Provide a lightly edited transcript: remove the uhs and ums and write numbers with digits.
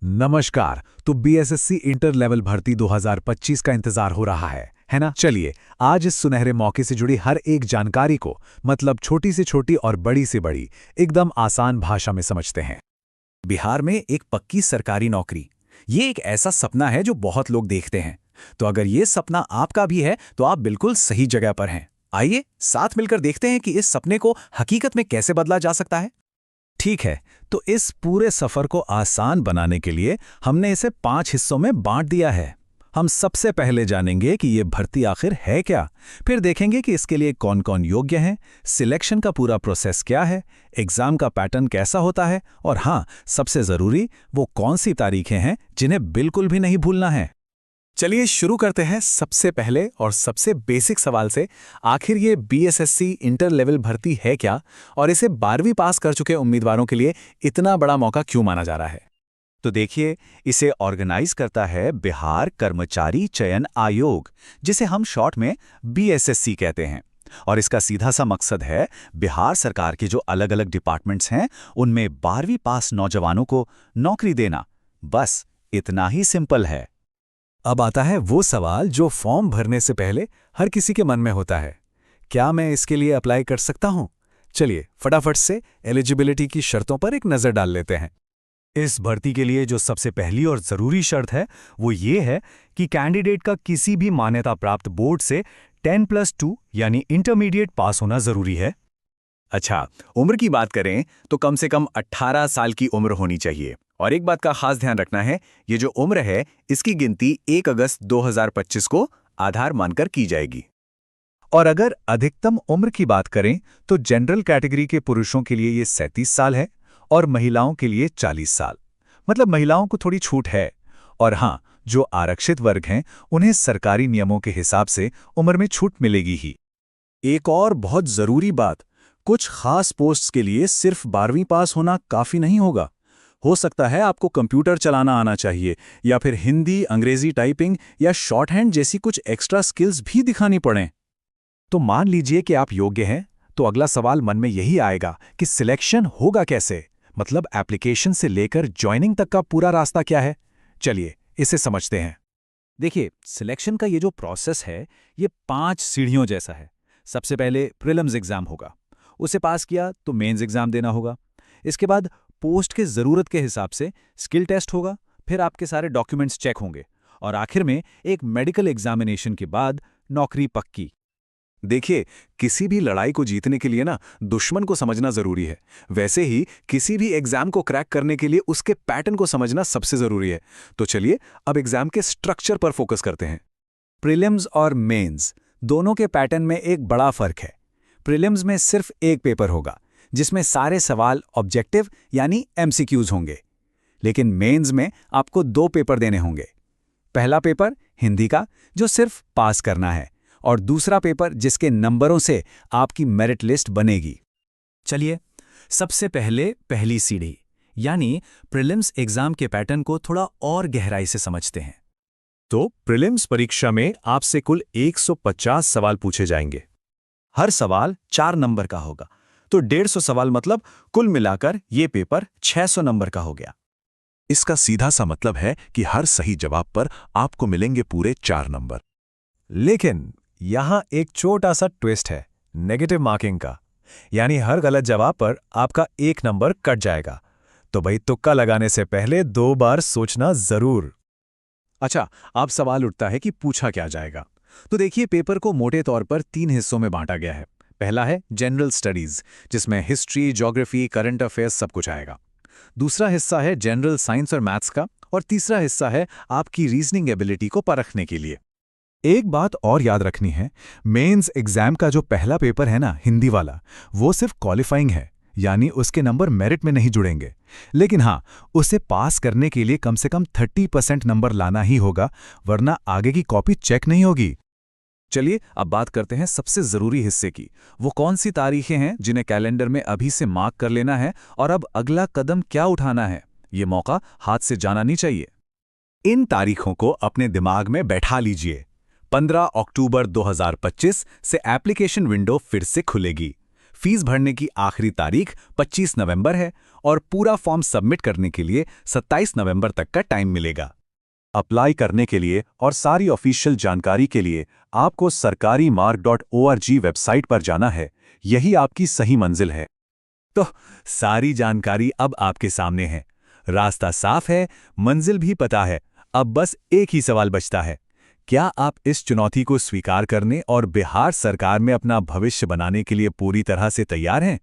नमस्कार। तो BSSC inter level भर्ती 2025 का इंतजार हो रहा है ना? चलिए आज इस सुनहरे मौके से जुड़ी हर एक जानकारी को मतलब छोटी से छोटी और बड़ी से बड़ी एकदम आसान भाषा में समझते हैं। बिहार में एक पक्की सरकारी नौकरी, ये एक ऐसा सपना है जो बहुत लोग देखते हैं। तो अगर ये सपना आपका भी है तो आप बिल्कुल सही जगह पर हैं। आइए साथ मिलकर देखते हैं कि इस सपने को हकीकत में कैसे बदला जा सकता है। ठीक है, तो इस पूरे सफर को आसान बनाने के लिए हमने इसे 5 हिस्सों में बांट दिया है। हम सबसे पहले जानेंगे कि ये भर्ती आखिर है क्या, फिर देखेंगे कि इसके लिए कौन कौन योग्य हैं, सिलेक्शन का पूरा प्रोसेस क्या है, एग्जाम का पैटर्न कैसा होता है और हाँ, सबसे ज़रूरी वो कौन सी तारीखें हैं जिन्हें बिल्कुल भी नहीं भूलना है। चलिए शुरू करते हैं सबसे पहले और सबसे बेसिक सवाल से। आखिर ये बीएसएससी इंटर लेवल भर्ती है क्या और इसे 12वीं पास कर चुके उम्मीदवारों के लिए इतना बड़ा मौका क्यों माना जा रहा है? तो देखिए, इसे ऑर्गेनाइज करता है बिहार कर्मचारी चयन आयोग, जिसे हम शॉर्ट में बीएसएससी कहते हैं। और इसका सीधा सा मकसद है बिहार सरकार के जो अलग अलग डिपार्टमेंट्स हैं उनमें 12वीं पास नौजवानों को नौकरी देना। बस इतना ही सिंपल है। अब आता है वो सवाल जो फॉर्म भरने से पहले हर किसी के मन में होता है, क्या मैं इसके लिए अप्लाई कर सकता हूं? चलिए फटाफट से एलिजिबिलिटी की शर्तों पर एक नज़र डाल लेते हैं। इस भर्ती के लिए जो सबसे पहली और ज़रूरी शर्त है वो ये है कि कैंडिडेट का किसी भी मान्यता प्राप्त बोर्ड से 10+2 यानी इंटरमीडिएट पास होना ज़रूरी है। अच्छा, उम्र की बात करें तो कम से कम 18 साल की उम्र होनी चाहिए। और एक बात का खास ध्यान रखना है, ये जो उम्र है इसकी गिनती 1 अगस्त 2025 को आधार मानकर की जाएगी। और अगर अधिकतम उम्र की बात करें तो जनरल कैटेगरी के पुरुषों के लिए ये 37 साल है और महिलाओं के लिए 40 साल। मतलब महिलाओं को थोड़ी छूट है। और हाँ, जो आरक्षित वर्ग हैं उन्हें सरकारी नियमों के हिसाब से उम्र में छूट मिलेगी ही। एक और बहुत ज़रूरी बात, कुछ खास पोस्ट्स के लिए सिर्फ 12वीं पास होना काफ़ी नहीं होगा। हो सकता है आपको कंप्यूटर चलाना आना चाहिए या फिर हिंदी अंग्रेजी टाइपिंग या शॉर्ट हैंड जैसी कुछ एक्स्ट्रा स्किल्स भी दिखानी पड़ें। तो मान लीजिए कि आप योग्य हैं, तो अगला सवाल मन में यही आएगा कि सिलेक्शन होगा कैसे, मतलब एप्लीकेशन से लेकर ज्वाइनिंग तक का पूरा रास्ता क्या है। चलिए इसे समझते हैं। देखिए, सिलेक्शन का ये जो प्रोसेस है ये 5 सीढ़ियों जैसा है। सबसे पहले प्रीलिम्स एग्जाम होगा, उसे पास किया तो मेंस एग्जाम देना होगा। इसके बाद पोस्ट के ज़रूरत के हिसाब से स्किल टेस्ट होगा, फिर आपके सारे डॉक्यूमेंट्स चेक होंगे और आखिर में एक मेडिकल एग्जामिनेशन के बाद नौकरी पक्की। देखिए, किसी भी लड़ाई को जीतने के लिए ना दुश्मन को समझना जरूरी है, वैसे ही किसी भी एग्जाम को क्रैक करने के लिए उसके पैटर्न को समझना सबसे जरूरी है। तो चलिए अब एग्जाम के स्ट्रक्चर पर फोकस करते हैं। प्रीलिम्स और मेंस दोनों के पैटर्न में एक बड़ा फर्क है। प्रीलिम्स में सिर्फ एक पेपर होगा जिसमें सारे सवाल ऑब्जेक्टिव यानी एमसीक्यूज होंगे, लेकिन मेंस में आपको 2 पेपर देने होंगे। पहला पेपर हिंदी का जो सिर्फ पास करना है और दूसरा पेपर जिसके नंबरों से आपकी मेरिट लिस्ट बनेगी। चलिए सबसे पहले पहली सीढ़ी यानी प्रीलिम्स एग्जाम के पैटर्न को थोड़ा और गहराई से समझते हैं। तो प्रीलिम्स परीक्षा में आपसे कुल 150 सवाल पूछे जाएंगे। हर सवाल 4 नंबर का होगा, तो 150 सवाल मतलब कुल मिलाकर ये पेपर 600 नंबर का हो गया। इसका सीधा सा मतलब है कि हर सही जवाब पर आपको मिलेंगे पूरे 4 नंबर। लेकिन यहां एक छोटा सा ट्विस्ट है, नेगेटिव मार्किंग का, यानी हर गलत जवाब पर आपका 1 नंबर कट जाएगा। तो भाई तुक्का लगाने से पहले 2 बार सोचना जरूर। अच्छा, अब सवाल उठता है कि पूछा क्या जाएगा। तो देखिए, पेपर को मोटे तौर पर 3 हिस्सों में बांटा गया है। पहला है जनरल स्टडीज, जिसमें हिस्ट्री, ज्योग्राफी, करंट अफेयर्स सब कुछ आएगा। दूसरा हिस्सा है जनरल साइंस और मैथ्स का, और तीसरा हिस्सा है आपकी रीजनिंग एबिलिटी को परखने के लिए। एक बात और याद रखनी है, मेंस एग्जाम का जो पहला पेपर है ना, हिंदी वाला, वो सिर्फ क्वालिफाइंग है, यानी उसके नंबर मेरिट में नहीं जुड़ेंगे। लेकिन हाँ, उसे पास करने के लिए कम से कम 30% नंबर लाना ही होगा, वरना आगे की कॉपी चेक नहीं होगी। चलिए अब बात करते हैं सबसे जरूरी हिस्से की। वो कौन सी तारीखें हैं जिन्हें कैलेंडर में अभी से मार्क कर लेना है और अब अगला कदम क्या उठाना है, ये मौका हाथ से जाना नहीं चाहिए। इन तारीखों को अपने दिमाग में बैठा लीजिए। 15 अक्टूबर 2025 से एप्लीकेशन विंडो फिर से खुलेगी। फीस भरने की आखिरी तारीख 25 नवंबर है और पूरा फॉर्म सबमिट करने के लिए 27 नवंबर तक का टाइम मिलेगा। अप्लाई करने के लिए और सारी ऑफिशियल जानकारी के लिए आपको sarkarimark.org वेबसाइट पर जाना है। यही आपकी सही मंजिल है। तो सारी जानकारी अब आपके सामने है, रास्ता साफ है, मंजिल भी पता है। अब बस एक ही सवाल बचता है, क्या आप इस चुनौती को स्वीकार करने और बिहार सरकार में अपना भविष्य बनाने के लिए पूरी तरह से तैयार हैं?